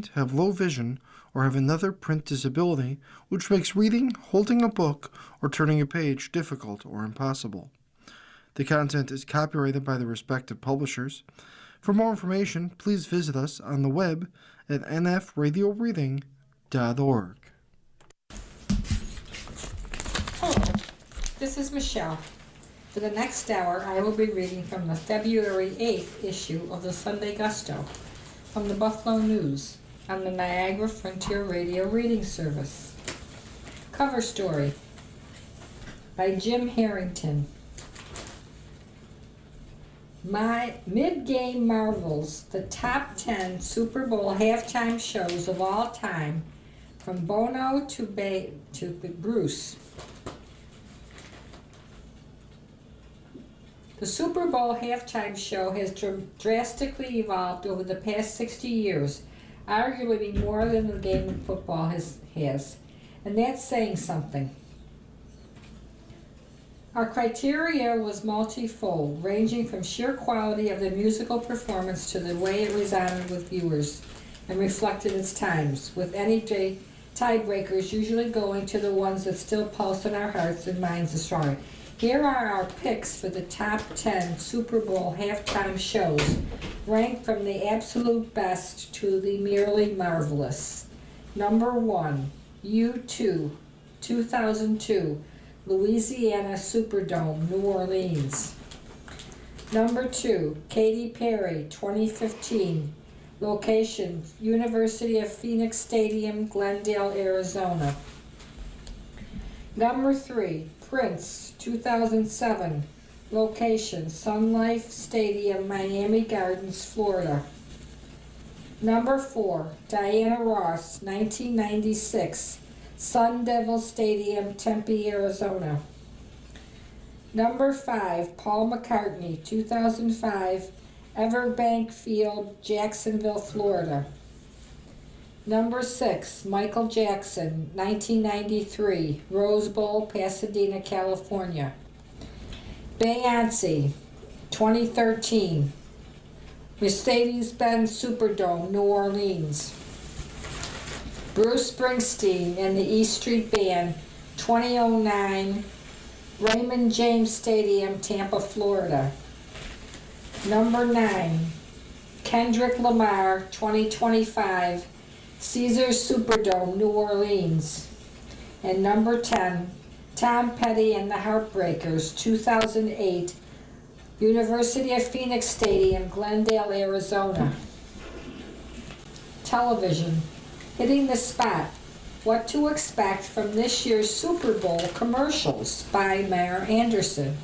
sighted, have low vision, or have another print disability which makes reading, holding a book, or turning a page difficult or impossible. The content is copyrighted by the respective publishers. For more information, please visit us on the web at nfradioreading.org. Hello, this is Michelle. For the next hour, I will be reading from the February 8th issue of the Sunday Gusto from the Buffalo News on the Niagara Frontier Radio Reading Service. Cover story by Jim Harrington. My mid-game marvels, the top 10 Super Bowl halftime shows of all time, from Bono to Bruce. The Super Bowl halftime show has drastically evolved over the past 60 years, arguably more than the game of football has, and that's saying something. Our criteria was multifold, ranging from sheer quality of the musical performance to the way it resounded with viewers and reflected its times, with any tiebreakers usually going to the ones that still pulse in our hearts and minds the stronger. Here are our picks for the top 10 Super Bowl halftime shows, ranked from the absolute best to the merely marvelous. Number 1, U2, 2002. Louisiana Superdome, New Orleans. Number 2, Katy Perry, 2015. Location, University of Phoenix Stadium, Glendale, Arizona. Number 3, Prince, 2007. Location, Sun Life Stadium, Miami Gardens, Florida. Number 4, Diana Ross, 1996. Sun Devil Stadium, Tempe, Arizona. Number 5, Paul McCartney, 2005, Everbank Field, Jacksonville, Florida. Number 6, Michael Jackson, 1993, Rose Bowl, Pasadena, California. Beyoncé, 2013, Mercedes-Benz Superdome, New Orleans. Bruce Springsteen and the E Street Band, 2009, Raymond James Stadium, Tampa, Florida. Number 9, Kendrick Lamar, 2025, Caesars Superdome, New Orleans. And number 10, Tom Petty and the Heartbreakers, 2008, University of Phoenix Stadium, Glendale, Arizona. Television. Hitting the Spot, What to Expect from This Year's Super Bowl Commercials by Mayor Anderson.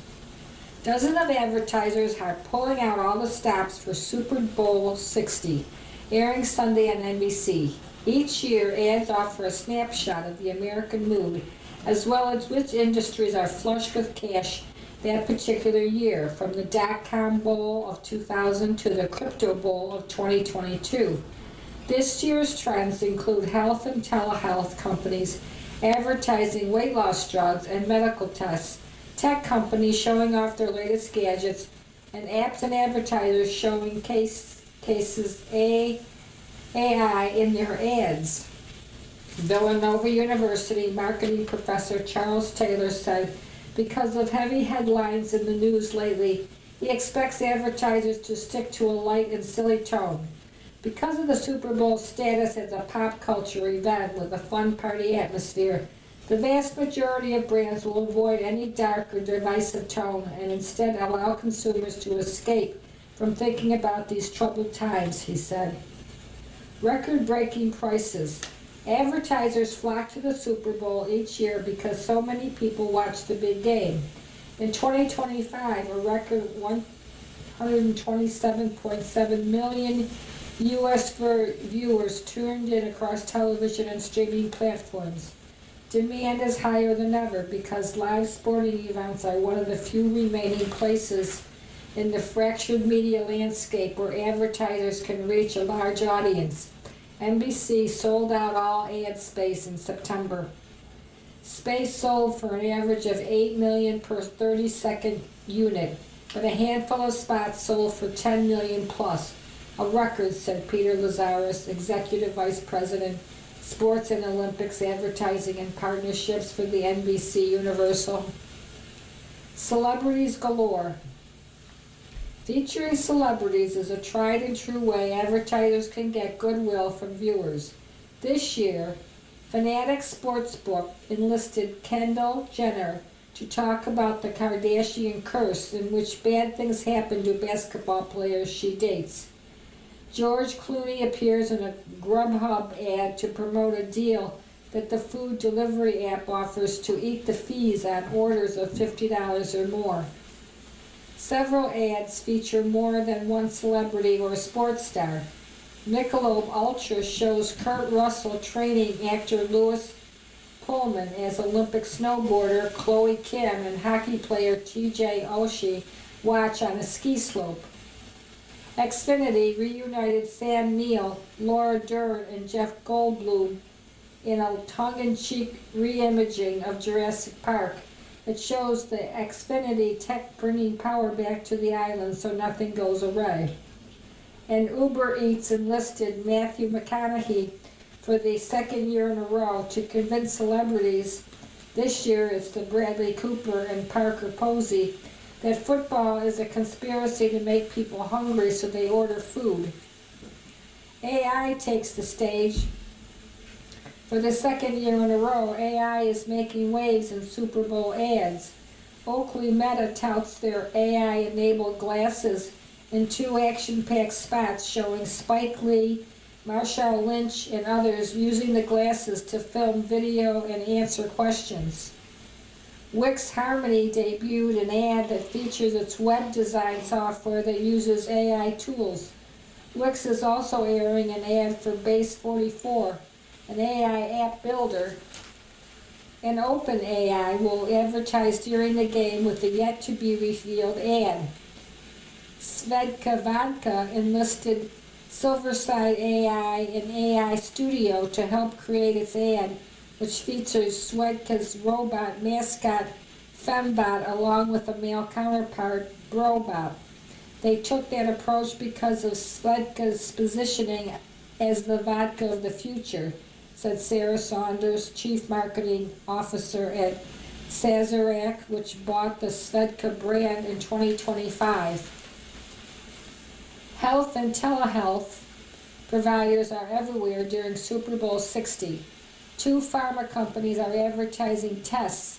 Dozens of advertisers are pulling out all the stops for Super Bowl 60, airing Sunday on NBC. Each year, ads offer a snapshot of the American mood, as well as which industries are flush with cash that particular year, from the dot-com bowl of 2000 to the crypto bowl of 2022. This year's trends include health and telehealth companies advertising weight loss drugs and medical tests, tech companies showing off their latest gadgets, and apps and advertisers showing cases AI in their ads. Villanova University marketing professor Charles Taylor said, because of heavy headlines in the news lately, he expects advertisers to stick to a light and silly tone. Because of the Super Bowl status as a pop culture event with a fun party atmosphere, the vast majority of brands will avoid any dark or divisive tone and instead allow consumers to escape from thinking about these troubled times, he said. Record-breaking prices. Advertisers flock to the Super Bowl each year because so many people watch the big game. In 2025, a record 127.7 million U.S. viewers tuned in across television and streaming platforms. Demand is higher than ever because live sporting events are one of the few remaining places in the fractured media landscape where advertisers can reach a large audience. NBC sold out all ad space in September. Space sold for an average of $8 million per 30-second unit, but a handful of spots sold for $10 million plus, A record, said Peter Lazaris, Executive Vice President, Sports and Olympics Advertising and Partnerships for the NBC Universal. Celebrities galore. Featuring celebrities is a tried and true way advertisers can get goodwill from viewers. This year, Fanatics Sportsbook enlisted Kendall Jenner to talk about the Kardashian curse in which bad things happen to basketball players she dates. George Clooney appears in a Grubhub ad to promote a deal that the food delivery app offers to eat the fees on orders of $50 or more. Several ads feature more than one celebrity or sports star. Michelob Ultra shows Kurt Russell training actor Louis Pullman as Olympic snowboarder Chloe Kim and hockey player TJ Oshie watch on a ski slope. Xfinity reunited Sam Neill, Laura Dern, and Jeff Goldblum in a tongue-in-cheek re-imaging of Jurassic Park. It shows the Xfinity tech bringing power back to the island so nothing goes awry. And Uber Eats enlisted Matthew McConaughey for the second year in a row to convince celebrities, this year it's the Bradley Cooper and Parker Posey, that football is a conspiracy to make people hungry so they order food. AI takes the stage. For the second year in a row, AI is making waves in Super Bowl ads. Oakley Meta touts their AI-enabled glasses in two action-packed spots showing Spike Lee, Marshawn Lynch, and others using the glasses to film video and answer questions. Wix Harmony debuted an ad that features its web design software that uses AI tools. Wix is also airing an ad for Base 44, an AI app builder. And OpenAI will advertise during the game with the yet-to-be-revealed ad. Svedka Vodka enlisted Silverside AI and AI Studio to help create its ad, which features Svedka's robot mascot, Fembot, along with a male counterpart, Brobot. They took that approach because of Svedka's positioning as the vodka of the future, said Sarah Saunders, Chief Marketing Officer at Sazerac, which bought the Svedka brand in 2025. Health and telehealth providers are everywhere during Super Bowl 60. Two pharma companies are advertising tests.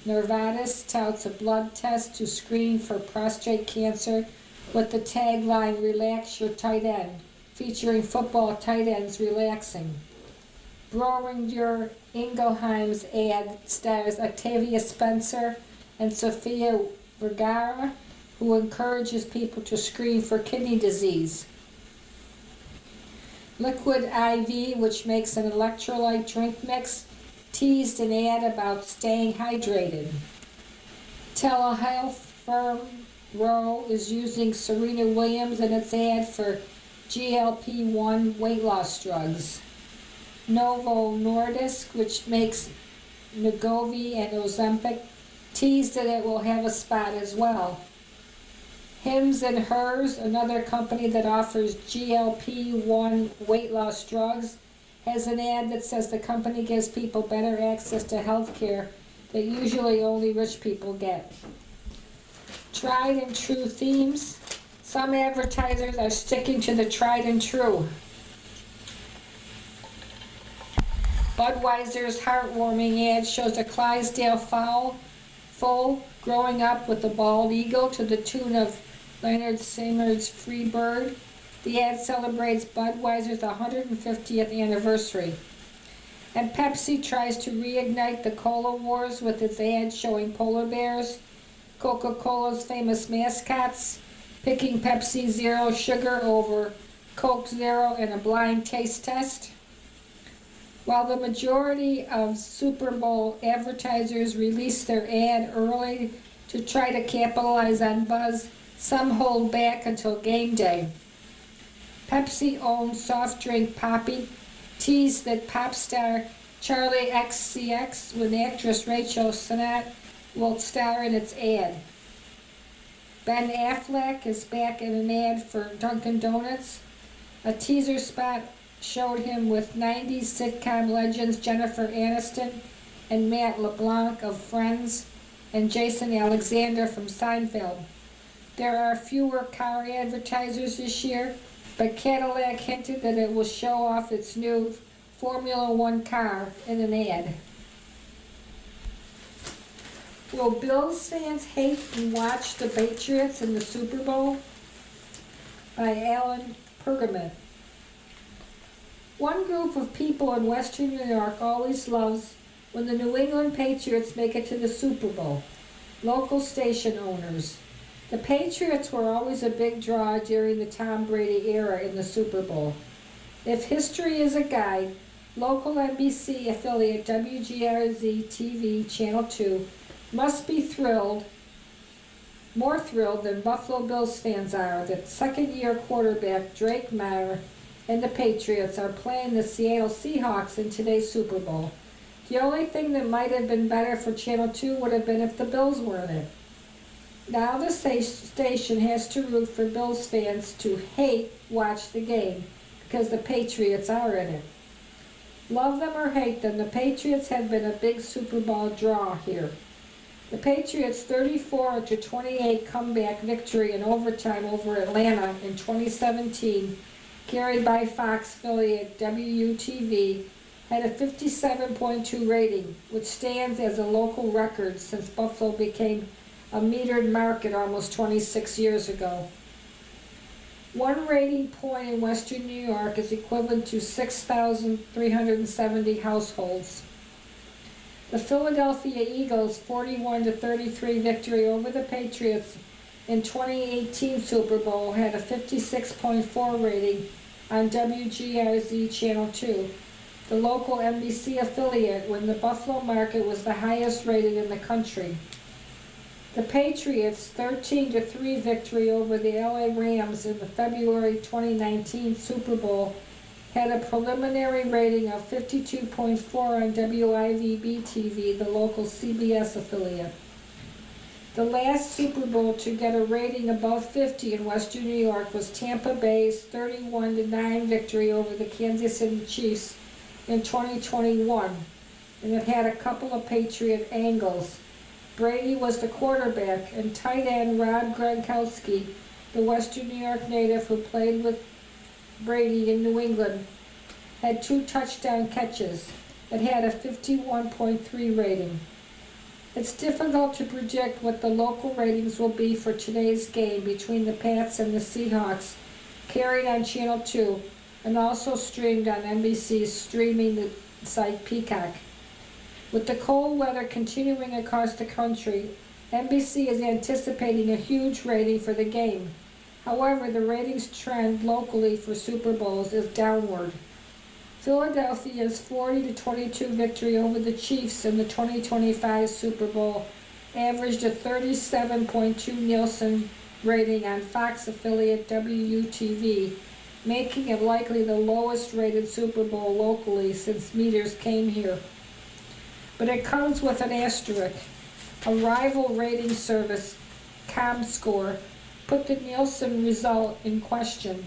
Novartis touts a blood test to screen for prostate cancer with the tagline, "Relax your tight end," featuring football tight ends relaxing. Boehringer Ingelheim's ad stars Octavia Spencer and Sofia Vergara, who encourages people to screen for kidney disease. Liquid IV, which makes an electrolyte drink mix, teased an ad about staying hydrated. Telehealth firm Ro is using Serena Williams in its ad for GLP-1 weight loss drugs. Novo Nordisk, which makes Wegovy and Ozempic, teased that it will have a spot as well. Hims and Hers, another company that offers GLP-1 weight loss drugs, has an ad that says the company gives people better access to health care that usually only rich people get. Tried and true themes. Some advertisers are sticking to the tried and true. Budweiser's heartwarming ad shows a Clydesdale foal growing up with a bald eagle to the tune of Leonard Seymour's Free Bird. The ad celebrates Budweiser's 150th anniversary. And Pepsi tries to reignite the cola wars with its ad showing polar bears, Coca-Cola's famous mascots, picking Pepsi Zero Sugar over Coke Zero in a blind taste test. While the majority of Super Bowl advertisers release their ad early to try to capitalize on buzz, some hold back until game day. Pepsi-owned soft drink Poppi teased that pop star Charlie XCX with actress Rachel Sennott will star in its ad. Ben Affleck is back in an ad for Dunkin' Donuts. A teaser spot showed him with 90s sitcom legends Jennifer Aniston and Matt LeBlanc of Friends and Jason Alexander from Seinfeld. There are fewer car advertisers this year, but Cadillac hinted that it will show off its new Formula One car in an ad. Will Bills fans hate and watch the Patriots in the Super Bowl? By Alan Pergament. One group of people in Western New York always loves when the New England Patriots make it to the Super Bowl. Local station owners. The Patriots were always a big draw during the Tom Brady era in the Super Bowl. If history is a guide, local NBC affiliate WGRZ TV Channel 2 must be more thrilled than Buffalo Bills fans are that second-year quarterback Drake Meyer and the Patriots are playing the Seattle Seahawks in today's Super Bowl. The only thing that might have been better for Channel 2 would have been if the Bills were in it. Now the station has to root for Bills fans to watch the game because the Patriots are in it. Love them or hate them, the Patriots have been a big Super Bowl draw here. The Patriots' 34-28 comeback victory in overtime over Atlanta in 2017, carried by Fox affiliate WUTV, had a 57.2 rating, which stands as a local record since Buffalo became a metered market almost 26 years ago. One rating point in Western New York is equivalent to 6,370 households. The Philadelphia Eagles' 41-33 victory over the Patriots in 2018 Super Bowl had a 56.4 rating on WGRZ Channel 2, the local NBC affiliate, when the Buffalo market was the highest rated in the country. The Patriots' 13-3 victory over the LA Rams in the February 2019 Super Bowl had a preliminary rating of 52.4 on WIVB-TV, the local CBS affiliate. The last Super Bowl to get a rating above 50 in Western New York was Tampa Bay's 31-9 victory over the Kansas City Chiefs in 2021, and it had a couple of Patriot angles. Brady was the quarterback, and tight end Rob Gronkowski, the Western New York native who played with Brady in New England, had 2 touchdown catches. It had a 51.3 rating. It's difficult to predict what the local ratings will be for today's game between the Pats and the Seahawks, carried on Channel 2 and also streamed on NBC's streaming site Peacock. With the cold weather continuing across the country, NBC is anticipating a huge rating for the game. However, the ratings trend locally for Super Bowls is downward. Philadelphia's 40-22 victory over the Chiefs in the 2025 Super Bowl averaged a 37.2 Nielsen rating on Fox affiliate WUTV, making it likely the lowest rated Super Bowl locally since meters came here. But it comes with an asterisk. A rival rating service, ComScore, put the Nielsen result in question.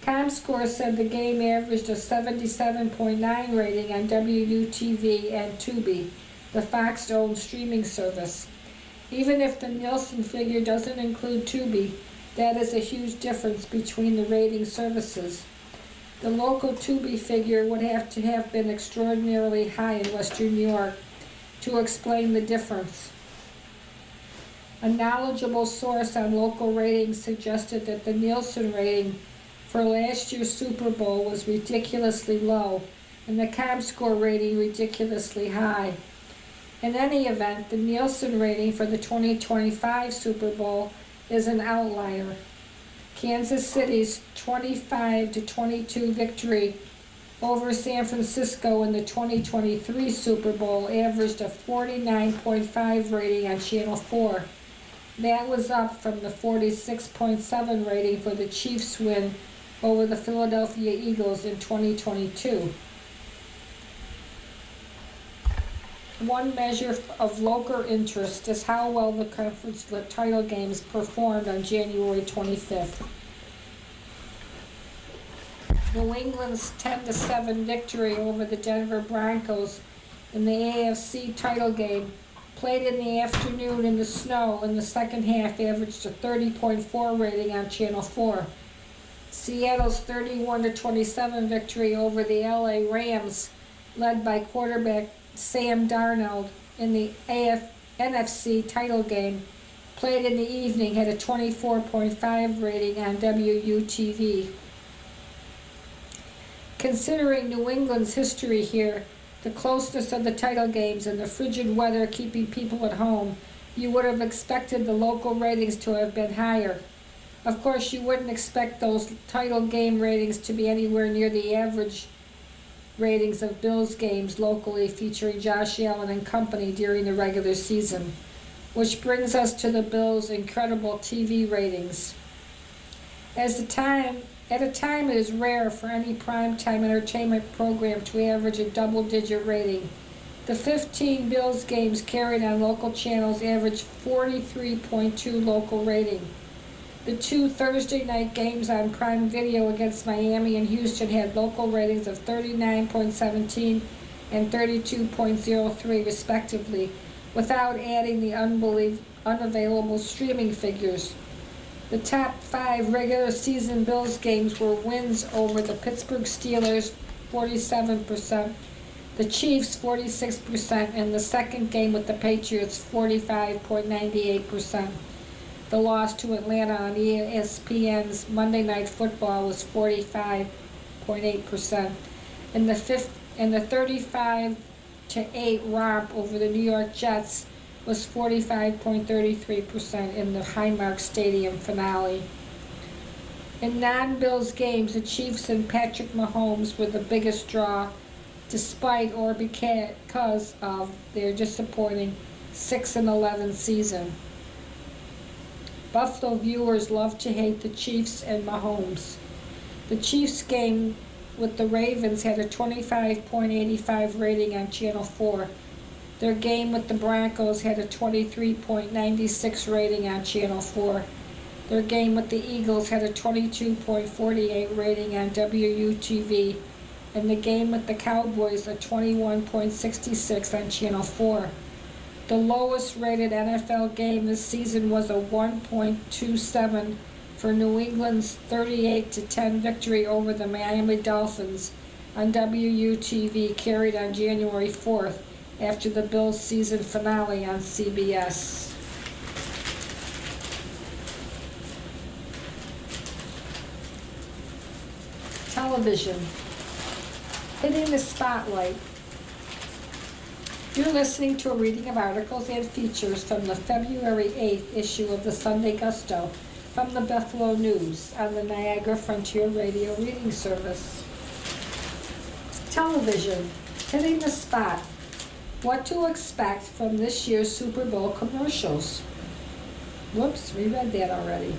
ComScore said the game averaged a 77.9 rating on WUTV and Tubi, the Fox-owned streaming service. Even if the Nielsen figure doesn't include Tubi, that is a huge difference between the rating services. The local Tubi figure would have to have been extraordinarily high in Western New York to explain the difference. A knowledgeable source on local ratings suggested that the Nielsen rating for last year's Super Bowl was ridiculously low, and the ComScore rating ridiculously high. In any event, the Nielsen rating for the 2025 Super Bowl is an outlier. Kansas City's 25-22 victory over San Francisco in the 2023 Super Bowl averaged a 49.5 rating on Channel 4. That was up from the 46.7 rating for the Chiefs' win over the Philadelphia Eagles in 2022. One measure of local interest is how well the conference title games performed on January 25th. New England's 10-7 victory over the Denver Broncos in the AFC title game, played in the afternoon in the snow in the second half, averaged a 30.4 rating on Channel 4. Seattle's 31-27 victory over the LA Rams, led by quarterback Sam Darnold in the NFC title game, played in the evening, had a 24.5 rating on WUTV. Considering New England's history here, the closeness of the title games and the frigid weather keeping people at home, you would have expected the local ratings to have been higher. Of course, you wouldn't expect those title game ratings to be anywhere near the average ratings of Bills games locally featuring Josh Allen and company during the regular season. Which brings us to the Bills' incredible TV ratings. At a time it is rare for any primetime entertainment program to average a double-digit rating. The 15 Bills games carried on local channels averaged 43.2 local rating. The two Thursday night games on Prime Video against Miami and Houston had local ratings of 39.17 and 32.03 respectively, without adding the unavailable streaming figures. The top 5 regular season Bills games were wins over the Pittsburgh Steelers, 47%, the Chiefs, 46%, and the second game with the Patriots, 45.98%. The loss to Atlanta on ESPN's Monday Night Football was 45.8%. And the 35-8 romp over the New York Jets was 45.33% in the Highmark Stadium finale. In non-Bills games, the Chiefs and Patrick Mahomes were the biggest draw, despite or because of their disappointing 6-11 season. Buffalo viewers love to hate the Chiefs and Mahomes. The Chiefs game with the Ravens had a 25.85 rating on Channel 4. Their game with the Broncos had a 23.96 rating on Channel 4. Their game with the Eagles had a 22.48 rating on WUTV. And the game with the Cowboys a 21.66 on Channel 4. The lowest rated NFL game this season was a 1.27 for New England's 38-10 victory over the Miami Dolphins on WUTV, carried on January 4th after the Bills season finale on CBS. Television. Hitting the spotlight. You're listening to a reading of articles and features from the February 8th issue of the Sunday Gusto from the Buffalo News on the Niagara Frontier Radio Reading Service. Television. Hitting the spot. What to expect from this year's Super Bowl commercials. Whoops, we read that already.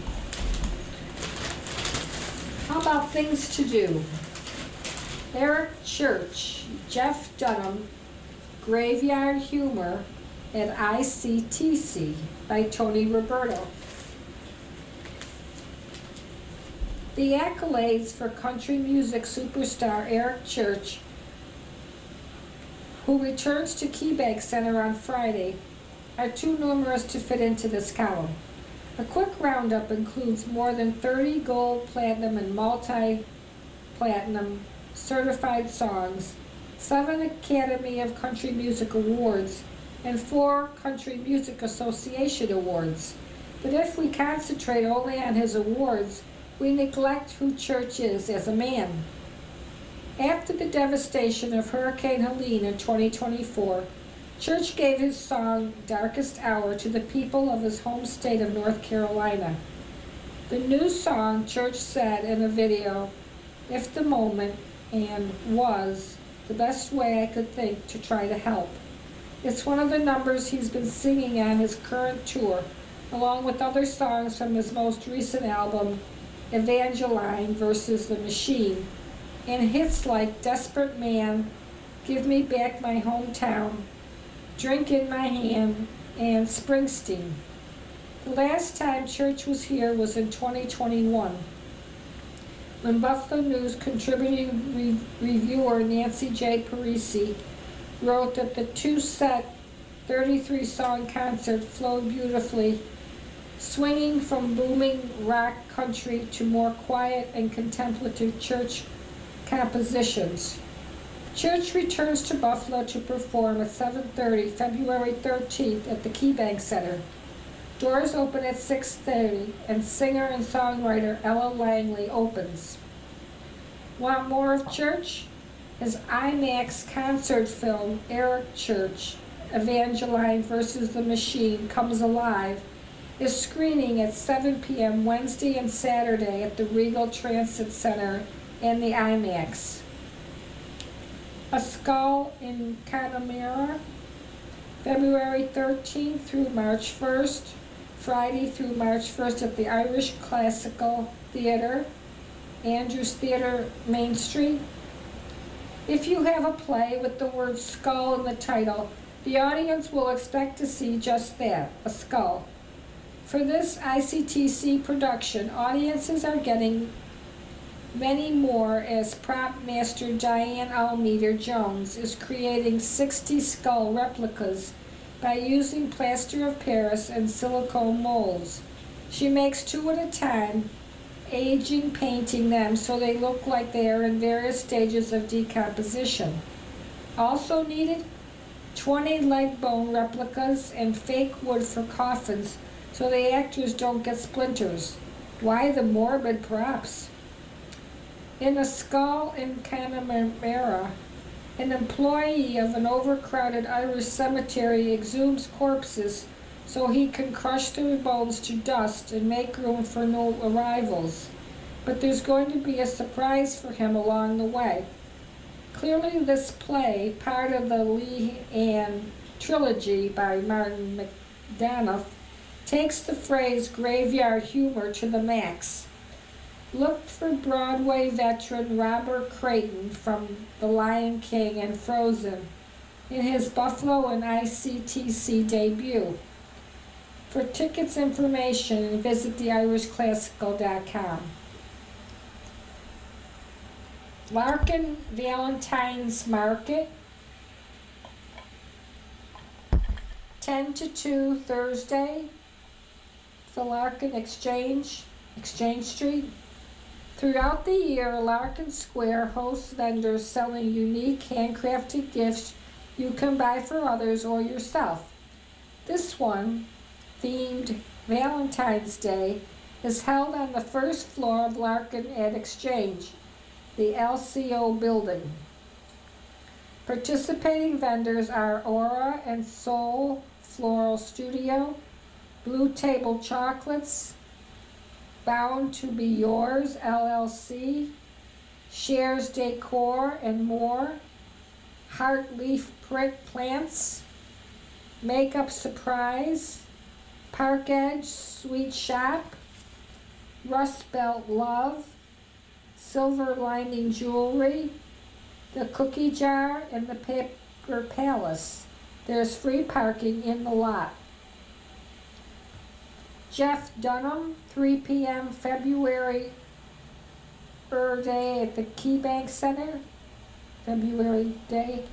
How about things to do? Eric Church, Jeff Dunham, Graveyard Humor, and ICTC by Tony Roberto. The accolades for country music superstar Eric Church, who returns to KeyBank Center on Friday, are too numerous to fit into this column. A quick roundup includes more than 30 gold, platinum, and multi-platinum certified songs, 7 Academy of Country Music Awards, and 4 Country Music Association Awards. But if we concentrate only on his awards, we neglect who Church is as a man. After the devastation of Hurricane Helene in 2024, Church gave his song Darkest Hour to the people of his home state of North Carolina. The new song, Church said in a video, "If the moment," and "was," the best way I could think to try to help. It's one of the numbers he's been singing on his current tour, along with other songs from his most recent album, Evangeline versus the Machine, and hits like Desperate Man, Give Me Back My Hometown, Drink in My Hand, and Springsteen. The last time Church was here was in 2021. when Buffalo News contributing reviewer Nancy J. Parisi wrote that the two-set 33-song concert flowed beautifully, swinging from booming rock country to more quiet and contemplative church compositions. Church returns to Buffalo to perform at 7:30, February 13th at the KeyBank Center. Doors open at 6:30, and singer and songwriter Ella Langley opens. Want more of church? His IMAX concert film, Eric Church, Evangeline vs. the Machine Comes Alive, is screening at 7 p.m. Wednesday and Saturday at the Regal Transit Center and the IMAX. A Skull in Connemara, February 13th through March 1st, Friday through March 1st at the Irish Classical Theatre, Andrews Theatre, Main Street. If you have a play with the word skull in the title, the audience will expect to see just that, a skull. For this ICTC production, audiences are getting many more as prop master Diane Almeida Jones is creating 60 skull replicas by using plaster of Paris and silicone molds. She makes 2 at a time, aging painting them so they look like they are in various stages of decomposition. Also needed, 20 leg bone replicas and fake wood for coffins so the actors don't get splinters. Why the morbid props? In A Skull in Connemara, an employee of an overcrowded Irish cemetery exhumes corpses so he can crush their bones to dust and make room for new arrivals. But there's going to be a surprise for him along the way. Clearly this play, part of the Lee Ann trilogy by Martin McDonough, takes the phrase graveyard humor to the max. Look for Broadway veteran Robert Creighton from The Lion King and Frozen in his Buffalo and ICTC debut. For tickets information, visit theirishclassical.com. Larkin Valentine's Market, 10 to 2 Thursday, the Larkin Exchange Street. Throughout the year, Larkin Square hosts vendors selling unique handcrafted gifts you can buy for others or yourself. This one, themed Valentine's Day, is held on the first floor of Larkin at Exchange, the LCO building. Participating vendors are Aura and Soul Floral Studio, Blue Table Chocolates, Bound to Be Yours, LLC, Shares Decor and more, Heart Leaf Print Plants, Makeup Surprise, Park Edge Sweet Shop, Rust Belt Love, Silver Lining Jewelry, the Cookie Jar, and the Paper Palace. There's free parking in the lot. Jeff Dunham, 3 p.m. February Day at the KeyBank Center. February Day.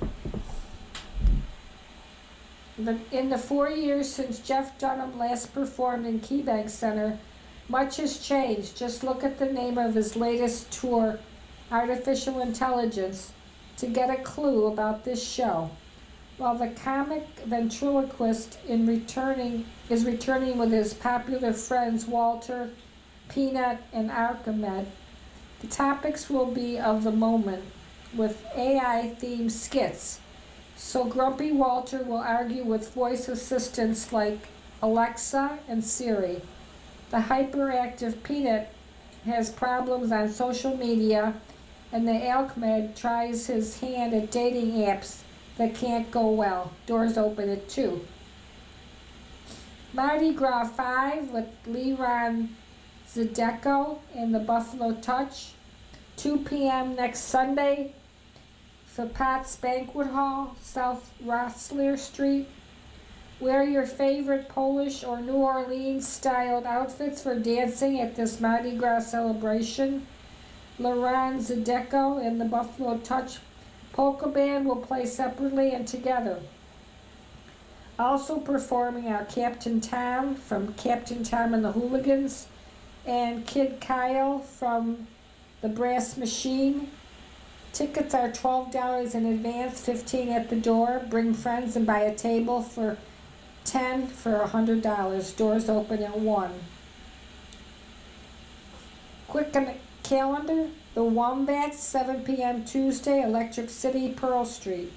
In the 4 years since Jeff Dunham last performed in KeyBank Center, much has changed. Just look at the name of his latest tour, Artificial Intelligence, to get a clue about this show. While the comic ventriloquist is returning with his popular friends Walter, Peanut, and Archimed, the topics will be of the moment with AI-themed skits. So Grumpy Walter will argue with voice assistants like Alexa and Siri. The hyperactive Peanut has problems on social media, and the Alchemid tries his hand at dating apps that can't go well. Doors open at 2. Mardi Gras 5 with Leron Zydeco and the Buffalo Touch, 2 p.m. next Sunday, the Pat's Banquet Hall, South Rossler Street. Wear your favorite Polish or New Orleans styled outfits for dancing at this Mardi Gras celebration. Laurent Zydeco and the Buffalo Touch Polka Band will play separately and together. Also performing are Captain Tom from Captain Tom and the Hooligans and Kid Kyle from the Brass Machine. Tickets are $12 in advance, $15 at the door. Bring friends and buy a table for $10 for $100. Doors open at 1. Quick on the calendar, the Wombats, 7 p.m. Tuesday, Electric City, Pearl Street.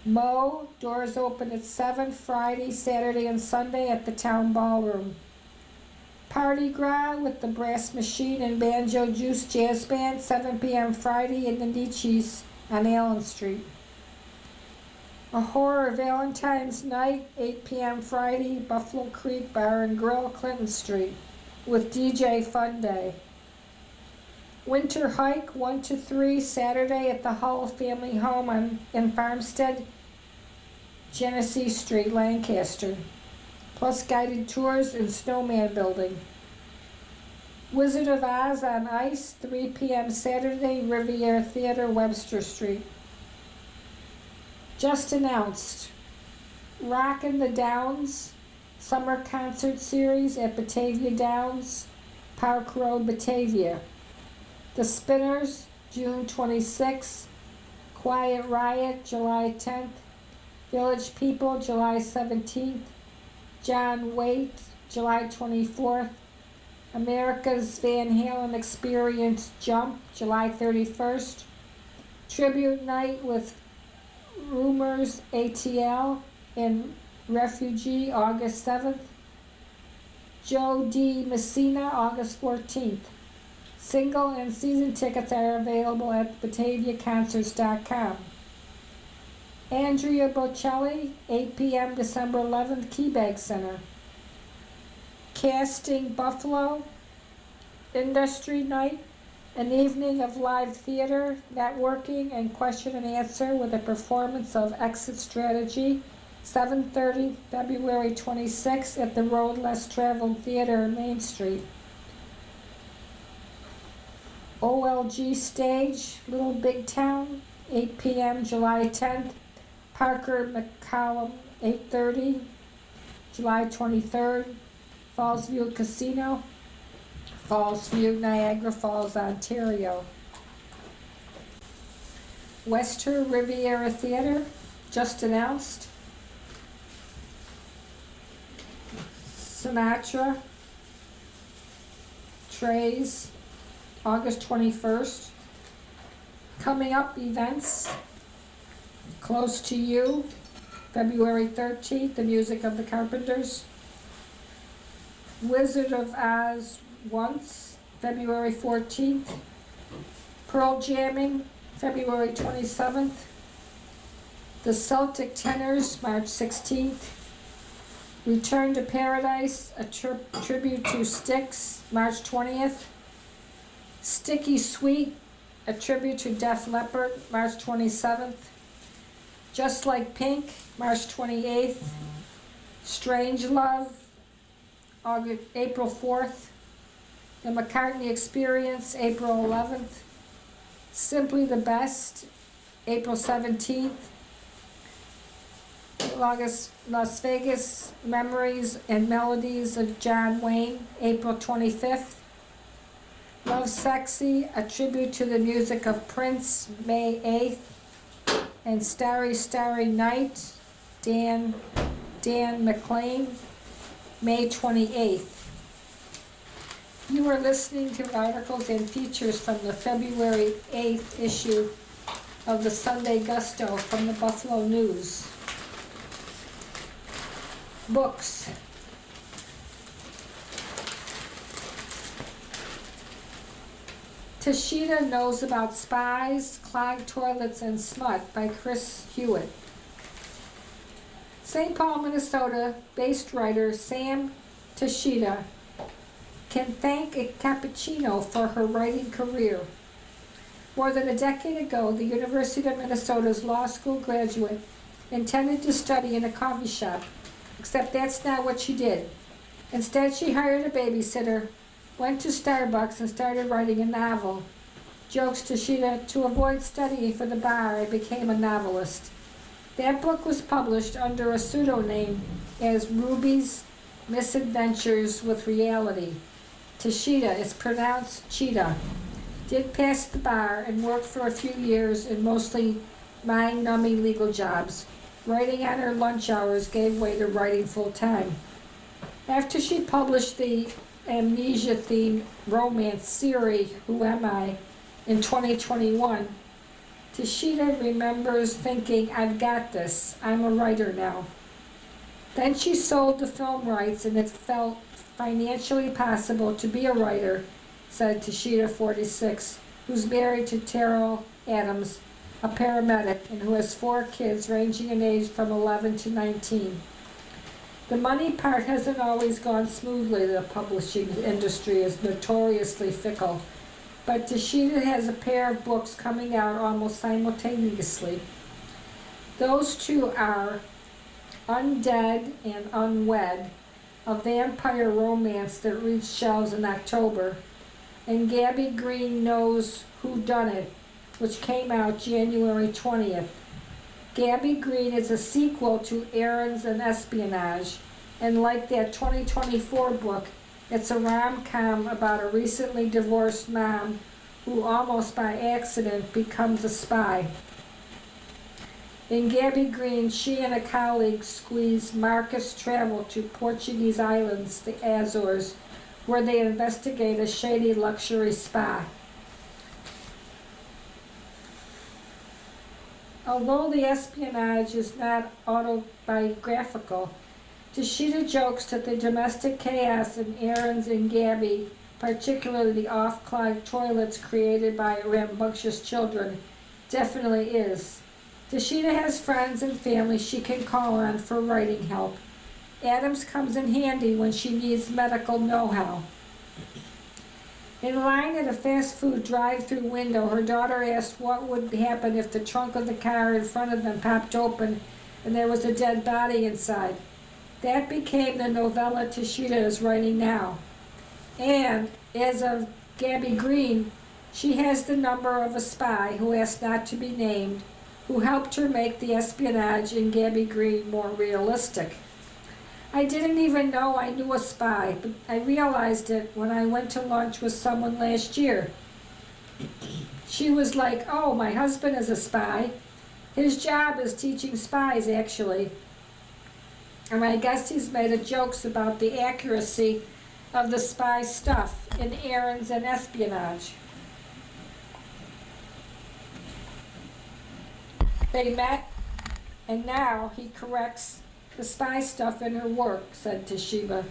Mo, doors open at 7, Friday, Saturday, and Sunday at the Town Ballroom. Party Gras with the Brass Machine and Banjo Juice Jazz Band, 7 p.m. Friday in the Nietzsche's on Allen Street. A Horror Valentine's Night, 8 p.m. Friday, Buffalo Creek Bar and Grill, Clinton Street, with DJ Fun Day. Winter Hike, 1 to 3, Saturday at the Hull Family Home in Farmstead, Genesee Street, Lancaster. Plus guided tours and snowman building. Wizard of Oz on Ice, 3 p.m. Saturday, Riviera Theater, Webster Street. Just announced, Rockin' the Downs Summer Concert Series at Batavia Downs, Park Road, Batavia. The Spinners, June 26th. Quiet Riot, July 10th. Village People, July 17th. John Waite, July 24th. America's Van Halen Experience Jump, July 31st. Tribute Night with Rumors ATL and Refugee, August 7th. Joe D. Messina, August 14th. Single and season tickets are available at BataviaConcerts.com. Andrea Bocelli, 8 p.m. December 11th, Keybag Center. Casting Buffalo, Industry Night, an evening of live theater, networking, and question and answer with a performance of Exit Strategy, 7:30, February 26th at the Road Less Traveled Theater, Main Street. OLG Stage, Little Big Town, 8 p.m. July 10th. Parker McCollum, 8:30, July 23rd. Fallsview Casino, Fallsview, Niagara Falls, Ontario. Wester Riviera Theater, just announced. Sinatra, Trays, August 21st. Coming up events, Close to You, February 13th, The Music of the Carpenters. Wizard of Oz Once, February 14th. Pearl Jamming, February 27th. The Celtic Tenors, March 16th. Return to Paradise, a tribute to Styx, March 20th. Sticky Sweet, a tribute to Def Leppard, March 27th. Just Like Pink, March 28th. Strange Love, April 4th. The McCartney Experience, April 11th. Simply the Best, April 17th. Las Vegas Memories and Melodies of John Wayne, April 25th. Love Sexy, a tribute to the music of Prince, May 8th. And Starry Starry Night, Dan McLean, May 28th. You are listening to articles and features from the February 8th issue of the Sunday Gusto from the Buffalo News. Books. Tashida Knows About Spies, Clogged Toilets, and Smut by Chris Hewitt. St. Paul, Minnesota-based writer Sam Tashida can thank a cappuccino for her writing career. More than a decade ago, the University of Minnesota's law school graduate intended to study in a coffee shop, except that's not what she did. Instead, she hired a babysitter, went to Starbucks, and started writing a novel. jokes Tashida, to avoid studying for the bar, I became a novelist. That book was published under a pseudonym as Ruby's Misadventures with Reality. Tashida is pronounced cheetah. Did pass the bar and worked for a few years in mostly mind-numbing legal jobs. Writing on her lunch hours gave way to writing full-time. After she published the amnesia-themed romance series, Who Am I?, in 2021, Tashida remembers thinking, I've got this, I'm a writer now. Then she sold the film rights and it felt financially possible to be a writer, said Tashida, 46, who's married to Terrell Adams, a paramedic, and who has 4 kids ranging in age from 11 to 19. The money part hasn't always gone smoothly. The publishing industry is notoriously fickle, but Tashida has a pair of books coming out almost simultaneously. Those two are Undead and Unwed, a vampire romance that reached shelves in October, and Gabby Green Knows Who Done It, which came out January 20th. Gabby Green is a sequel to Errands and Espionage, and like that 2024 book, it's a rom-com about a recently divorced mom who almost by accident becomes a spy. In Gabby Green, she and a colleague squeeze Marcus travel to Portuguese islands, the Azores, where they investigate a shady luxury spa. Although the espionage is not autobiographical, Tashida jokes that the domestic chaos in Errands and Gabby, particularly the off-clogged toilets created by rambunctious children, definitely is. Tashida has friends and family she can call on for writing help. Adams comes in handy when she needs medical know-how. In line at a fast food drive-through window, her daughter asked what would happen if the trunk of the car in front of them popped open and there was a dead body inside. That became the novella Tashida is writing now. And, as of Gabby Green, she has the number of a spy who asked not to be named, who helped her make the espionage in Gabby Green more realistic. I didn't even know I knew a spy, but I realized it when I went to lunch with someone last year. She was like, oh, my husband is a spy. His job is teaching spies, actually. And I guess he's made jokes about the accuracy of the spy stuff in Errands and Espionage. They met, and now he corrects the spy stuff in her work, said Tashida,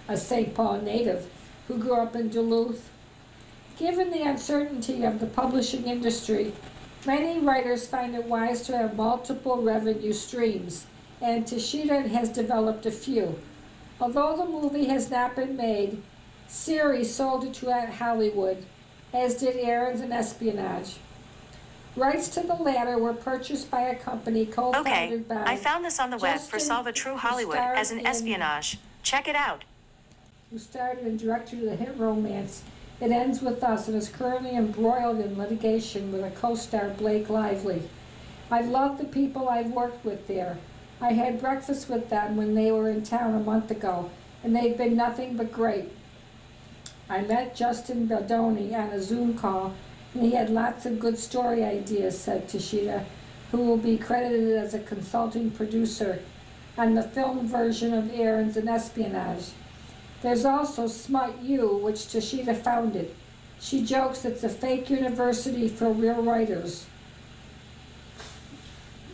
a St. Paul native who grew up in Duluth. Given the uncertainty of the publishing industry, many writers find it wise to have multiple revenue streams, and Tashida has developed a few. Although the movie has not been made, Siri sold it to Hollywood, as did Errands and Espionage. Rights to the latter were purchased by a company co-founded by I found this on the web for Justin, Solve a True Hollywood as an espionage. Check it out. who starred and directed the hit romance It Ends With Us and is currently embroiled in litigation with a co-star Blake Lively. I've loved the people I've worked with there. I had breakfast with them when they were in town a month ago, and they've been nothing but great. I met Justin Baldoni on a Zoom call, and he had lots of good story ideas, said Tashida, who will be credited as a consulting producer on the film version of Errands and Espionage. There's also Smut U, which Tashida founded. She jokes it's a fake university for real writers.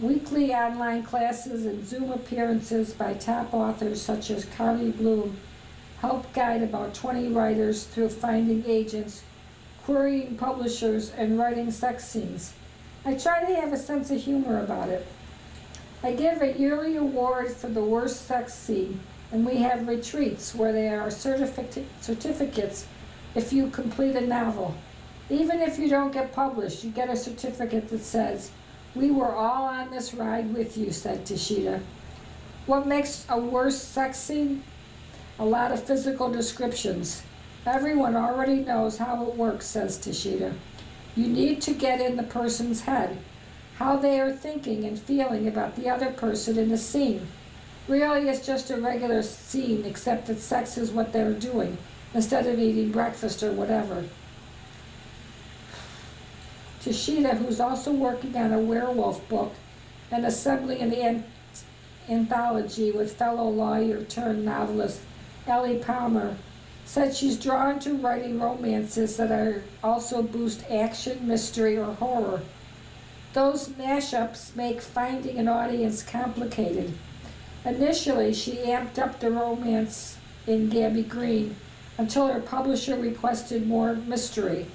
Weekly online classes and Zoom appearances by top authors such as Carly Bloom help guide about 20 writers through finding agents, querying publishers, and writing sex scenes. I try to have a sense of humor about it. I give a yearly award for the worst sex scene, and we have retreats where there are certificates if you complete a novel. Even if you don't get published, you get a certificate that says, "We were all on this ride with you," said Tashida. What makes a worse sex scene? A lot of physical descriptions. Everyone already knows how it works, says Tashida. You need to get in the person's head, how they are thinking and feeling about the other person in the scene. Really, it's just a regular scene, except that sex is what they're doing, instead of eating breakfast or whatever. Tashida, who's also working on a werewolf book and assembling an anthology with fellow lawyer turned novelist Ellie Palmer, said she's drawn to writing romances that are also boost action, mystery, or horror. Those mashups make finding an audience complicated. Initially, she amped up the romance in Gabby Green until her publisher requested more mystery.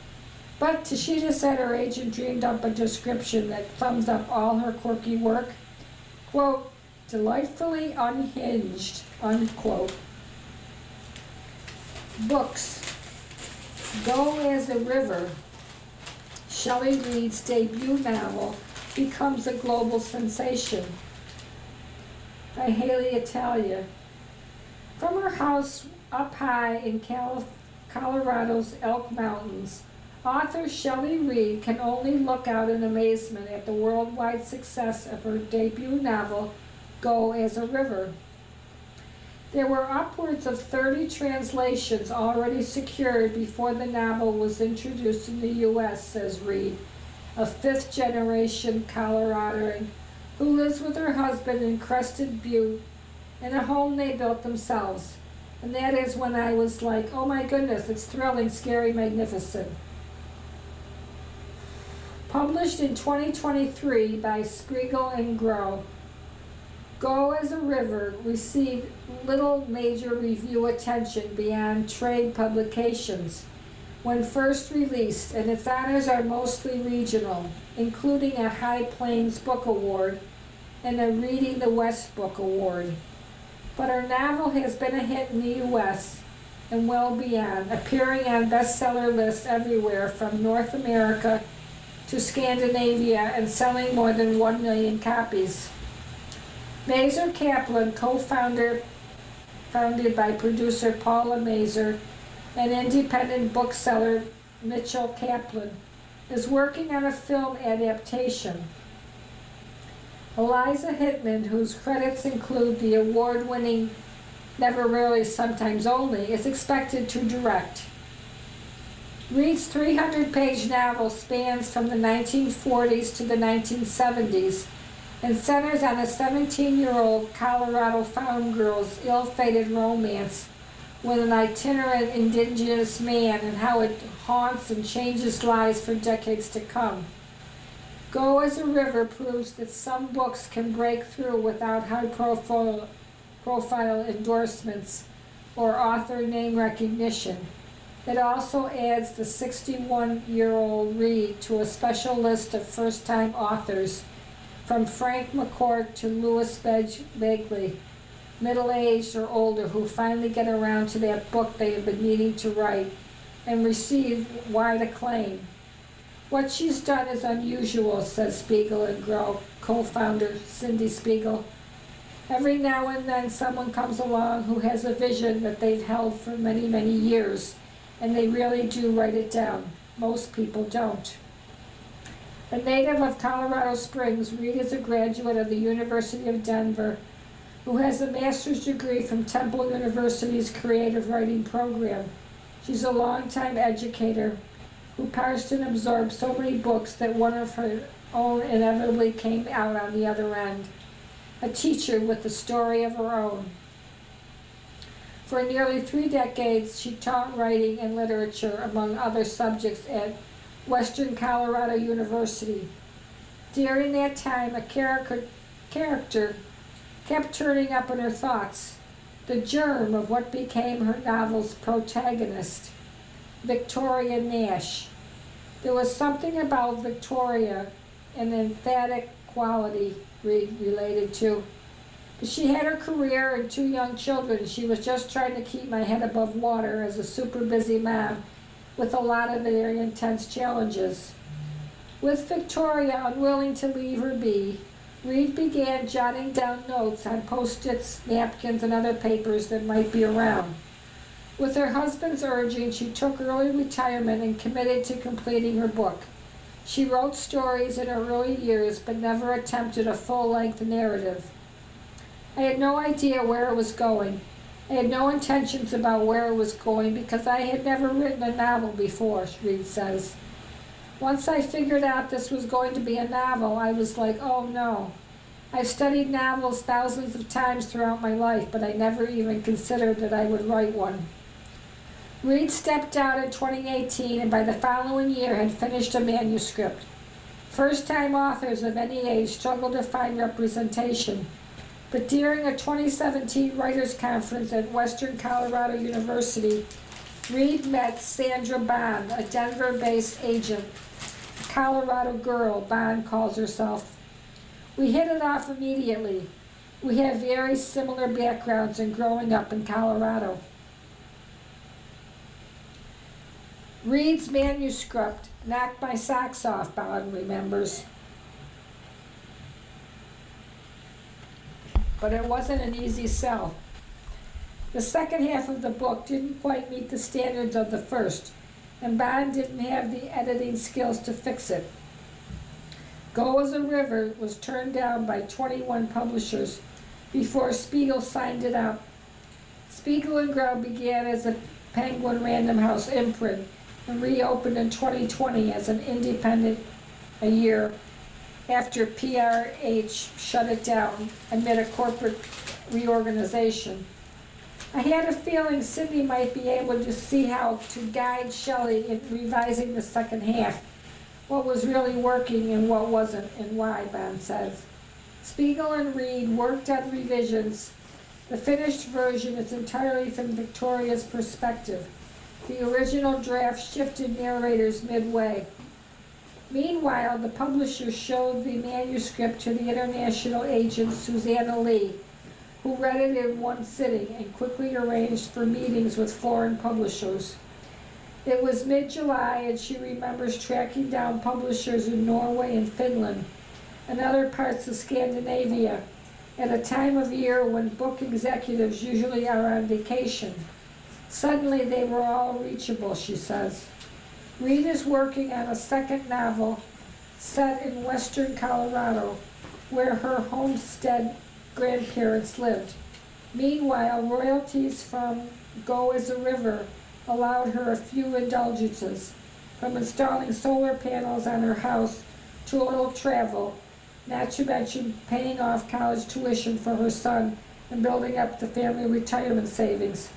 But Tashida said her agent dreamed up a description that thumbs up all her quirky work. Quote, delightfully unhinged, unquote. Books. Go as a River, Shelley Reed's debut novel, becomes a global sensation. By Haley Italia. From her house up high in Colorado's Elk Mountains, author Shelley Reed can only look out in amazement at the worldwide success of her debut novel, Go as a River. There were upwards of 30 translations already secured before the novel was introduced in the U.S., says Reed, a fifth-generation Coloradoan who lives with her husband in Crested Butte in a home they built themselves. And that is when I was like, oh my goodness, it's thrilling, scary, magnificent. Published in 2023 by Spiegel and Grow, Go as a River received little major review attention beyond trade publications when first released, and its honors are mostly regional, including a High Plains Book Award and a Reading the West Book Award. But her novel has been a hit in the U.S. and well beyond, appearing on bestseller lists everywhere from North America to Scandinavia and selling more than 1 million copies. Mazer Kaplan, founded by producer Paula Mazer and independent bookseller Mitchell Kaplan, is working on a film adaptation. Eliza Hittman, whose credits include the award-winning Never Rarely, Sometimes Only, is expected to direct. Reed's 300-page novel spans from the 1940s to the 1970s and centers on a 17-year-old Colorado found girl's ill-fated romance with an itinerant indigenous man and how it haunts and changes lives for decades to come. Go as a River proves that some books can break through without high-profile endorsements or author name recognition. It also adds the 61-year-old Reed to a special list of first-time authors, from Frank McCourt to Louis Begley, middle-aged or older, who finally get around to that book they have been meaning to write and receive wide acclaim. What she's done is unusual, says Spiegel and Grow co-founder Cindy Spiegel. Every now and then someone comes along who has a vision that they've held for many, many years, and they really do write it down. Most people don't. A native of Colorado Springs, Reed is a graduate of the University of Denver who has a master's degree from Temple University's creative writing program. She's a longtime educator who parsed and absorbed so many books that one of her own inevitably came out on the other end. A teacher with a story of her own. For nearly 3 decades, she taught writing and literature, among other subjects, at Western Colorado University. During that time, a character kept turning up in her thoughts, the germ of what became her novel's protagonist, Victoria Nash. There was something about Victoria, an emphatic quality Reed related to. But she had her career and 2 young children. She was just trying to keep my head above water as a super busy mom with a lot of very intense challenges. With Victoria unwilling to leave her be, Reed began jotting down notes on Post-its, napkins, and other papers that might be around. With her husband's urging, she took early retirement and committed to completing her book. She wrote stories in her early years, but never attempted a full-length narrative. I had no idea where it was going. I had no intentions about where it was going because I had never written a novel before, Reed says. Once I figured out this was going to be a novel, I was like, oh no. I've studied novels thousands of times throughout my life, but I never even considered that I would write one. Reed stepped down in 2018 and by the following year had finished a manuscript. First-time authors of any age struggle to find representation, but during a 2017 writers' conference at Western Colorado University, Reed met Sandra Bond, a Denver-based agent. Colorado girl, Bond calls herself. We hit it off immediately. We have very similar backgrounds in growing up in Colorado. Reed's manuscript knocked my socks off, Bond remembers. But it wasn't an easy sell. The second half of the book didn't quite meet the standards of the first, and Bond didn't have the editing skills to fix it. Go as a River was turned down by 21 publishers before Spiegel signed it up. Spiegel and Grau began as a Penguin Random House imprint and reopened in 2020 as an independent a year after PRH shut it down amid a corporate reorganization. I had a feeling Sidney might be able to see how to guide Shelley in revising the second half, what was really working and what wasn't, and why, Bond says. Spiegel and Reed worked on revisions. The finished version is entirely from Victoria's perspective. The original draft shifted narrators midway. Meanwhile, the publisher showed the manuscript to the international agent Susanna Lee, who read it in one sitting and quickly arranged for meetings with foreign publishers. It was mid-July, and she remembers tracking down publishers in Norway and Finland and other parts of Scandinavia at a time of year when book executives usually are on vacation. Suddenly they were all reachable, she says. Reed is working on a second novel set in western Colorado, where her homestead grandparents lived. Meanwhile, royalties from Go as a River allowed her a few indulgences, from installing solar panels on her house to a little travel, not to mention paying off college tuition for her son and building up the family retirement savings.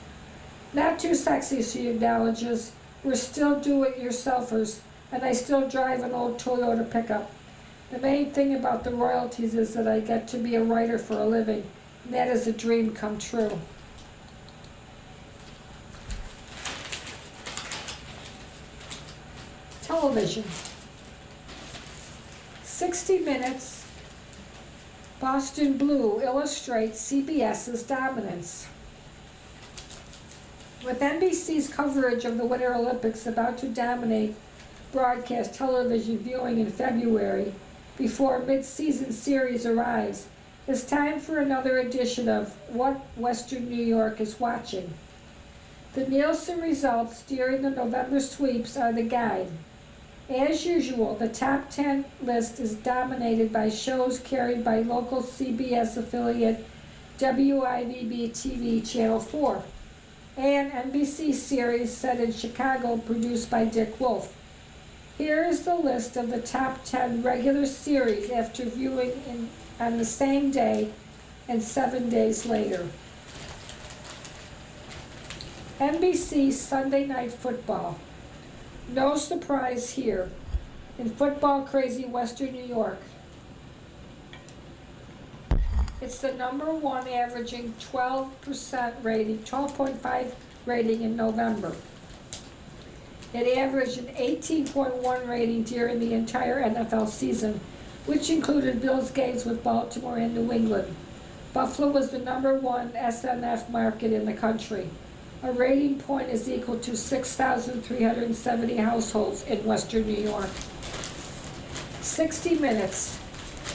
Not too sexy, she acknowledges. We're still do-it-yourselfers, and I still drive an old Toyota pickup. The main thing about the royalties is that I get to be a writer for a living, and that is a dream come true. Television. 60 Minutes, Boston Blue illustrates CBS's dominance. With NBC's coverage of the Winter Olympics about to dominate broadcast television viewing in February, before mid-season series arrives, it's time for another edition of What Western New York is Watching. The Nielsen results during the November sweeps are the guide. As usual, the top 10 list is dominated by shows carried by local CBS affiliate WIVB-TV Channel 4, and NBC series set in Chicago produced by Dick Wolf. Here is the list of the top 10 regular series after viewing on the same day and 7 days later. NBC Sunday Night Football. No surprise here. In football-crazy Western New York, it's the number one, averaging 12.5 rating in November. It averaged an 18.1 rating during the entire NFL season, which included Bills games with Baltimore and New England. Buffalo was the number one SNF market in the country. A rating point is equal to 6,370 households in Western New York. 60 Minutes.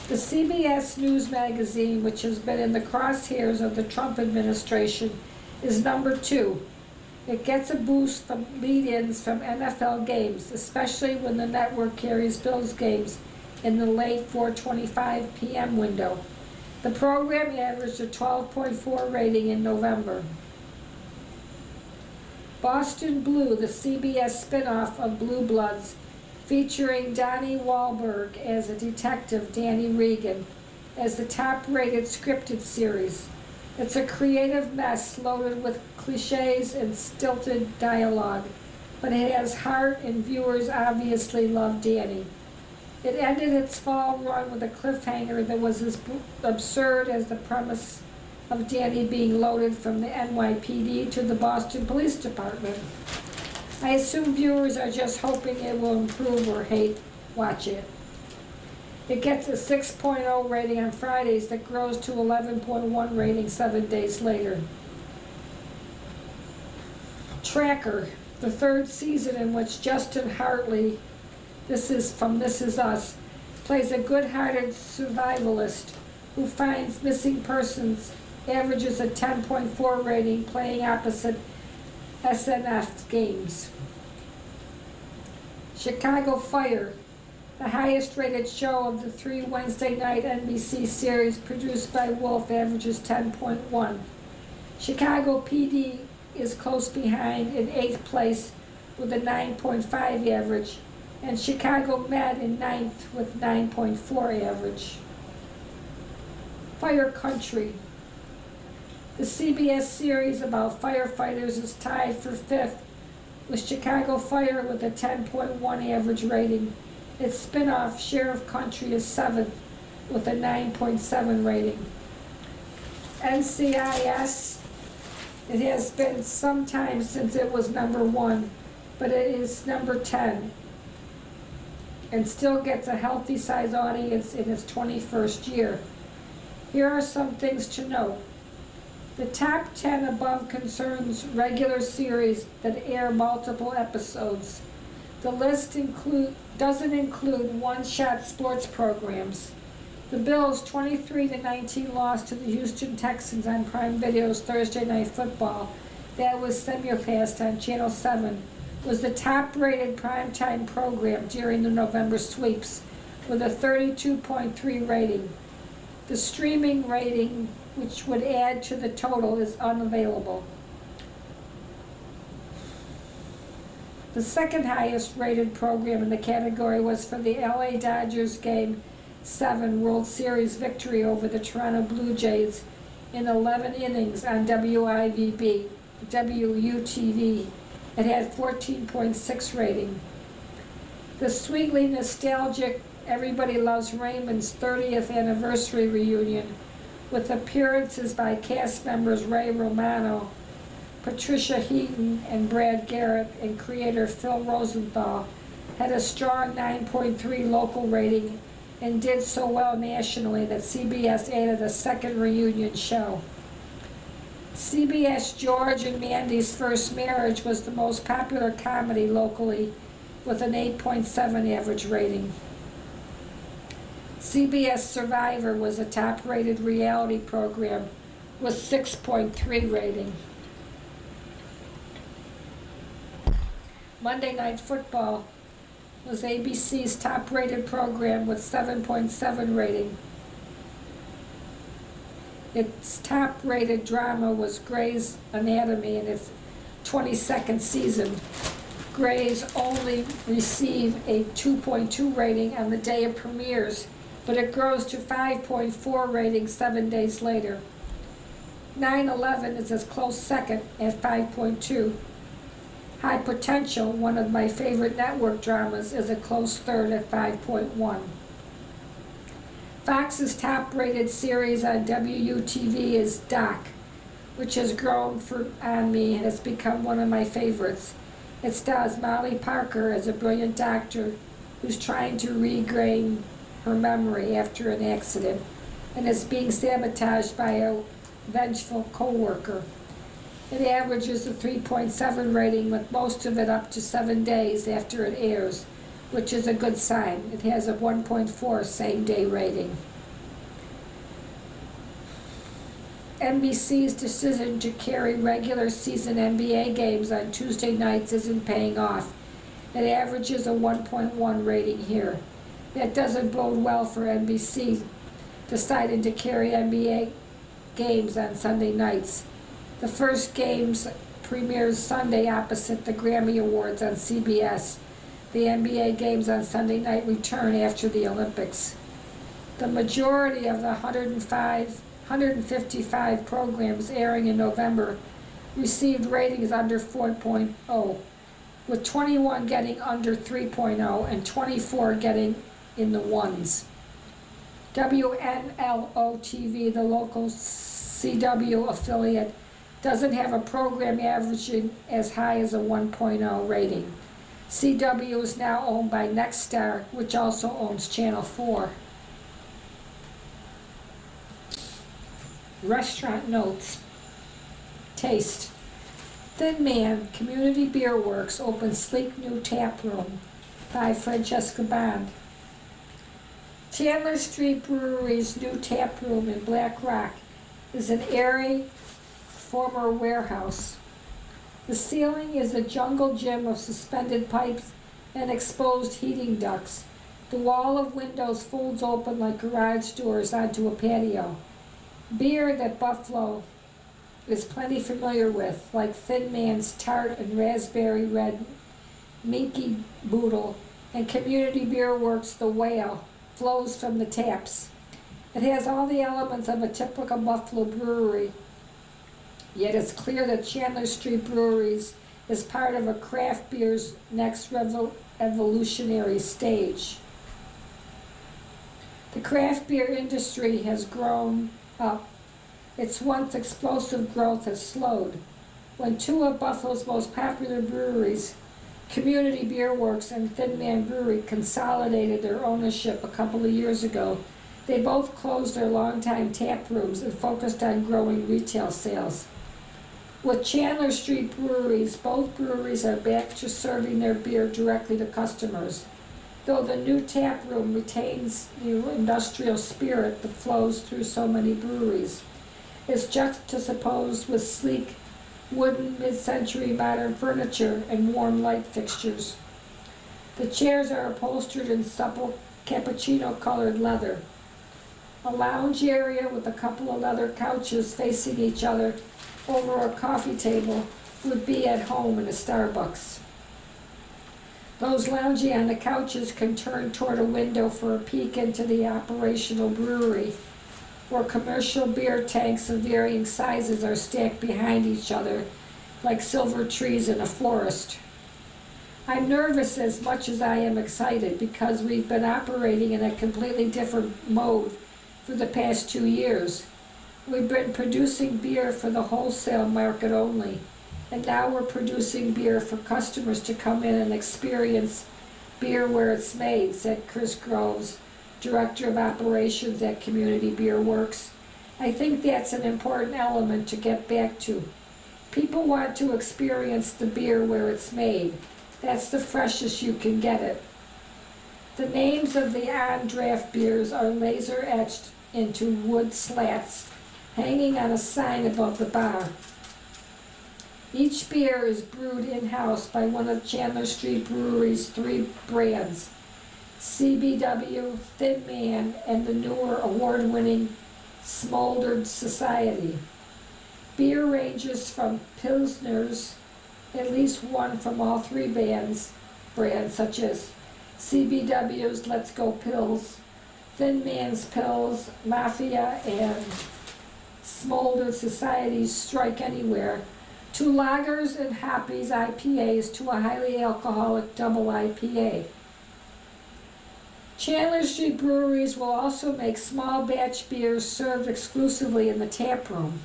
The CBS News magazine, which has been in the crosshairs of the Trump administration, is number 2. It gets a boost from lead-ins from NFL games, especially when the network carries Bills games in the late 4:25 p.m. window. The program averaged a 12.4 rating in November. Boston Blue, the CBS spinoff of Blue Bloods, featuring Donnie Wahlberg as a detective, Danny Regan, as the top-rated scripted series. It's a creative mess loaded with cliches and stilted dialogue, but it has heart and viewers obviously love Danny. It ended its fall run with a cliffhanger that was as absurd as the premise of Danny being loaded from the NYPD to the Boston Police Department. I assume viewers are just hoping it will improve or hate watch it. It gets a 6.0 rating on Fridays that grows to 11.1 rating 7 days later. Tracker, the third season in which Justin Hartley, This Is Us, plays a good-hearted survivalist who finds missing persons, averages a 10.4 rating, playing opposite SNF games. Chicago Fire, the highest-rated show of the 3 Wednesday night NBC series produced by Wolf, averages 10.1. Chicago PD is close behind in 8th place with a 9.5 average, and Chicago Med in 9th with 9.4 average. Fire Country, the CBS series about firefighters, is tied for 5th with Chicago Fire with a 10.1 average rating. Its spin-off, Sheriff Country, is 7th with a 9.7 rating. NCIS, it has been some time since it was number 1, but it is number 10 and still gets a healthy size audience in its 21st year. Here are some things to note. The top 10 above concerns regular series that air multiple episodes. The list doesn't include one-shot sports programs. The Bills' 23-19 loss to the Houston Texans on Prime Video's Thursday Night Football, that was simulcast on Channel 7, was the top-rated primetime program during the November sweeps, with a 32.3 rating. The streaming rating, which would add to the total, is unavailable. The second highest rated program in the category was for the LA Dodgers Game 7 World Series victory over the Toronto Blue Jays in 11 innings on WIVB, WUTV. It had 14.6 rating. The sweetly nostalgic Everybody Loves Raymond's 30th anniversary reunion, with appearances by cast members Ray Romano, Patricia Heaton, and Brad Garrett, and creator Phil Rosenthal, had a strong 9.3 local rating and did so well nationally that CBS added a second reunion show. CBS George and Mandy's First Marriage was the most popular comedy locally, with an 8.7 average rating. CBS Survivor was a top-rated reality program with 6.3 rating. Monday Night Football was ABC's top-rated program with 7.7 rating. Its top-rated drama was Grey's Anatomy in its 22nd season. Grey's only received a 2.2 rating on the day it premieres, but it grows to 5.4 rating 7 days later. 9/11 is a close second at 5.2. High Potential, one of my favorite network dramas, is a close third at 5.1. Fox's top-rated series on WUTV is Doc, which has grown on me and has become one of my favorites. It stars Molly Parker as a brilliant doctor who's trying to regain her memory after an accident and is being sabotaged by a vengeful co-worker. It averages a 3.7 rating, with most of it up to 7 days after it airs, which is a good sign. It has a 1.4 same-day rating. NBC's decision to carry regular season NBA games on Tuesday nights isn't paying off. It averages a 1.1 rating here. That doesn't bode well for NBC deciding to carry NBA games on Sunday nights. The first games premieres Sunday opposite the Grammy Awards on CBS. The NBA games on Sunday night return after the Olympics. The majority of the 155 programs airing in November received ratings under 4.0, with 21 getting under 3.0 and 24 getting in the ones. WNLO-TV, the local CW affiliate, doesn't have a program averaging as high as a 1.0 rating. CW is now owned by Nexstar, which also owns Channel 4. Restaurant notes. Taste. Thin Man Community Beer Works opens sleek new tap room by Francesca Bond. Chandler Street Brewery's new tap room in Black Rock is an airy former warehouse. The ceiling is a jungle gym of suspended pipes and exposed heating ducts. The wall of windows folds open like garage doors onto a patio. Beer that Buffalo is plenty familiar with, like Thin Man's Tart and Raspberry Red, Minky Boodle, and Community Beer Works The Whale, flows from the taps. It has all the elements of a typical Buffalo brewery, yet it's clear that Chandler Street Breweries is part of a craft beer's next evolutionary stage. The craft beer industry has grown up. Its once explosive growth has slowed. When two of Buffalo's most popular breweries, Community Beer Works and Thin Man Brewery, consolidated their ownership a couple of years ago, they both closed their longtime tap rooms and focused on growing retail sales. With Chandler Street Breweries, both breweries are back to serving their beer directly to customers, though the new tap room retains the industrial spirit that flows through so many breweries. It's juxtaposed with sleek, wooden, mid-century modern furniture and warm light fixtures. The chairs are upholstered in supple cappuccino-colored leather. A lounge area with a couple of leather couches facing each other over a coffee table would be at home in a Starbucks. Those lounging on the couches can turn toward a window for a peek into the operational brewery, where commercial beer tanks of varying sizes are stacked behind each other like silver trees in a forest. I'm nervous as much as I am excited because we've been operating in a completely different mode for the past 2 years. We've been producing beer for the wholesale market only, and now we're producing beer for customers to come in and experience beer where it's made, said Chris Groves, Director of Operations at Community Beer Works. I think that's an important element to get back to. People want to experience the beer where it's made. That's the freshest you can get it. The names of the on-draft beers are laser etched into wood slats hanging on a sign above the bar. Each beer is brewed in-house by one of Chandler Street Brewery's 3 brands, CBW, Thin Man, and the newer award-winning Smoldered Society. Beer ranges from Pilsners, at least one from all 3 brands such as CBW's Let's Go Pils, Thin Man's Pils, Mafia, and Smoldered Society's Strike Anywhere, to lagers and hoppies IPAs to a highly alcoholic double IPA. Chandler Street Breweries will also make small batch beers served exclusively in the tap room.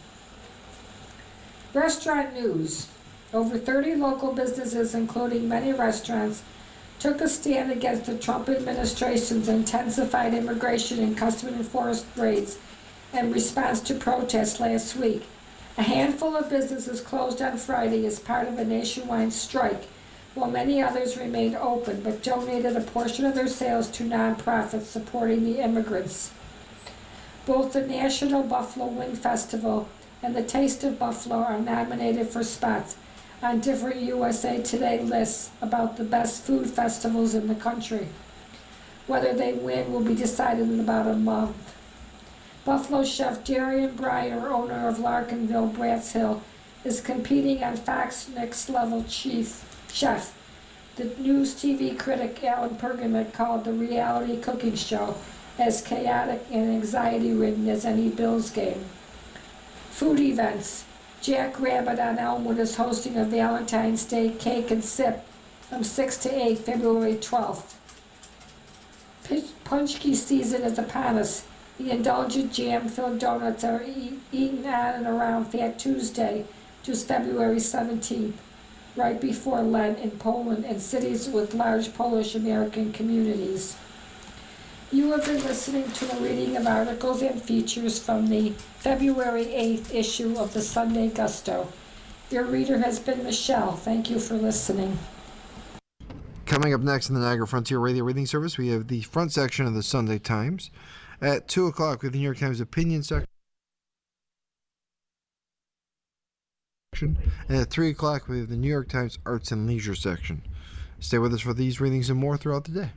Restaurant news. Over 30 local businesses, including many restaurants, took a stand against the Trump administration's intensified immigration and customs enforcement raids in response to protests last week. A handful of businesses closed on Friday as part of a nationwide strike, while many others remained open but donated a portion of their sales to nonprofits supporting the immigrants. Both the National Buffalo Wing Festival and The Taste of Buffalo are nominated for spots on different USA Today lists about the best food festivals in the country. Whether they win will be decided in about a month. Buffalo chef Darian Breyer, owner of Larkinville Bratz Hill, is competing on Fox Next Level Chef. The news TV critic Alan Pergament called the reality cooking show as chaotic and anxiety-ridden as any Bills game. Food events. Jack Rabbit on Elmwood is hosting a Valentine's Day cake and sip from 6 to 8, February 12th. Punchki season is upon us. The indulgent jam-filled donuts are eaten on and around Fat Tuesday, just February 17th, right before Lent in Poland and cities with large Polish-American communities. You have been listening to a reading of articles and features from the February 8th issue of the Sunday Gusto. Your reader has been Michelle. Thank you for listening. Coming up next in the Niagara Frontier Radio Reading Service, we have the front section of the Sunday Times. At 2 o'clock, we have the New York Times opinion section. And at 3 o'clock, we have the New York Times Arts and Leisure section. Stay with us for these readings and more throughout the day.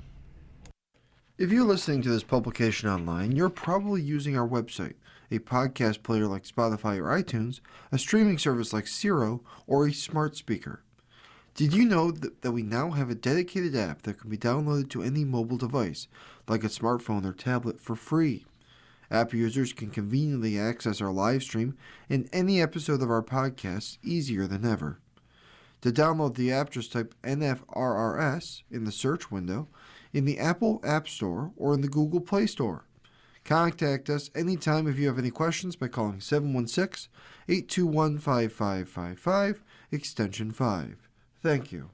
If you're listening to this publication online, you're probably using our website, a podcast player like Spotify or iTunes, a streaming service like Siro, or a smart speaker. Did you know that we now have a dedicated app that can be downloaded to any mobile device, like a smartphone or tablet, for free? App users can conveniently access our live stream and any episode of our podcast easier than ever. To download the app, just type NFRRS in the search window in the Apple App Store or in the Google Play Store. Contact us anytime if you have any questions by calling 716-821-5555, extension 5. Thank you.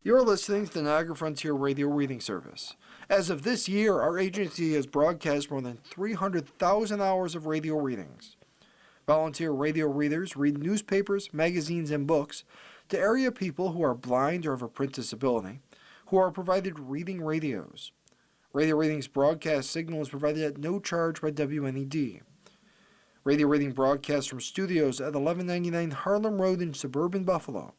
You're listening to the Niagara Frontier Radio Reading Service. As of this year, our agency has broadcast more than 300,000 hours of radio readings. Volunteer radio readers read newspapers, magazines, and books to area people who are blind or have a print disability, who are provided reading radios. Radio Reading's broadcast signal is provided at no charge by WNED. Radio Reading broadcasts from studios at 1199 Harlem Road in suburban Buffalo.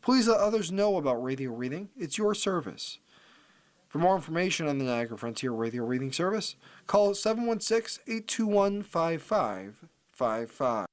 Please let others know about Radio Reading. It's your service. For more information on the Niagara Frontier Radio Reading Service, call 716-821-5555.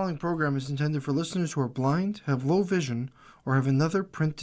following program is intended for listeners who are blind, have low vision, or have another print